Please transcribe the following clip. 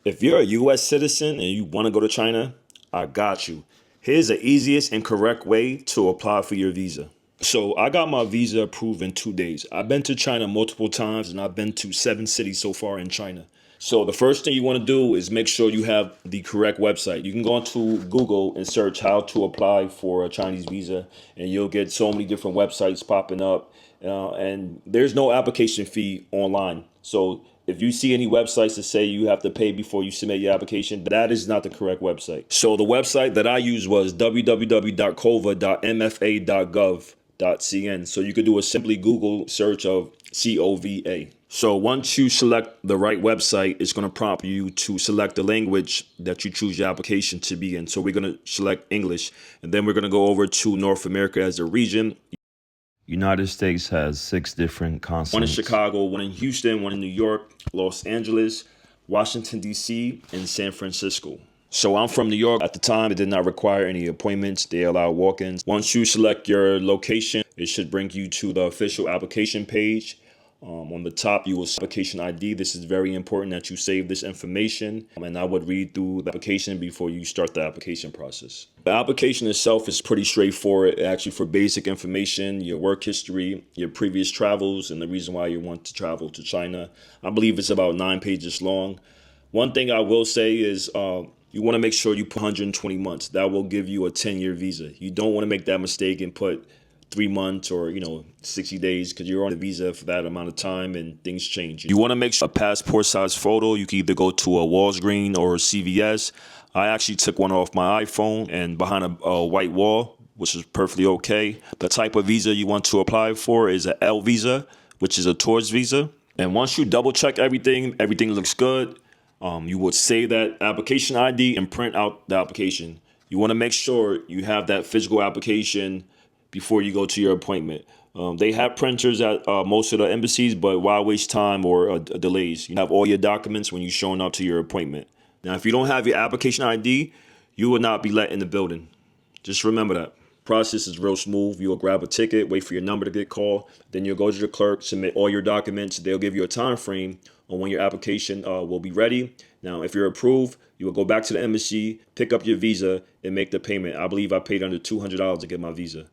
If you're a US citizen and you want to go to China, I got you. Here's the easiest and correct way to apply for your visa. So I got my visa approved in 2 days. I've been to China multiple times and I've been to 7 cities so far in China. So the first thing you want to do is make sure you have the correct website. You can go onto Google and search how to apply for a Chinese visa, and you'll get so many different websites popping up. And there's no application fee online. So if you see any websites that say you have to pay before you submit your application, that is not the correct website. So the website that I used was www.cova.mfa.gov.cn. So you could do a simply Google search of COVA. So once you select the right website, it's going to prompt you to select the language that you choose your application to be in. So we're going to select English, and then we're going to go over to North America as a region. United States has 6 different continents. One in Chicago, one in Houston, one in New York, Los Angeles, Washington, D.C., and San Francisco. So I'm from New York. At the time, it did not require any appointments. They allow walk-ins. Once you select your location, it should bring you to the official application page. On the top, you will see application ID. This is very important that you save this information. And I would read through the application before you start the application process. The application itself is pretty straightforward, actually, for basic information, your work history, your previous travels, and the reason why you want to travel to China. I believe it's about 9 pages long. One thing I will say is you want to make sure you put 120 months. That will give you a 10-year visa. You don't want to make that mistake and put 3 months or 60 days, because you're on the visa for that amount of time and things change. You want to make sure a passport size photo. You can either go to a Walgreens or a CVS. I actually took one off my iPhone and behind a white wall, which is perfectly okay. The type of visa you want to apply for is an L visa, which is a tourist visa. And once you double check everything looks good. You would save that application ID and print out the application. You want to make sure you have that physical application before you go to your appointment. They have printers at most of the embassies, but why waste time or delays? You have all your documents when you're showing up to your appointment. Now, if you don't have your application ID, you will not be let in the building. Just remember that. Process is real smooth. You'll grab a ticket, wait for your number to get called, then you'll go to the clerk, submit all your documents. They'll give you a time frame on when your application will be ready. Now, if you're approved, you will go back to the embassy, pick up your visa, and make the payment. I believe I paid under $200 to get my visa.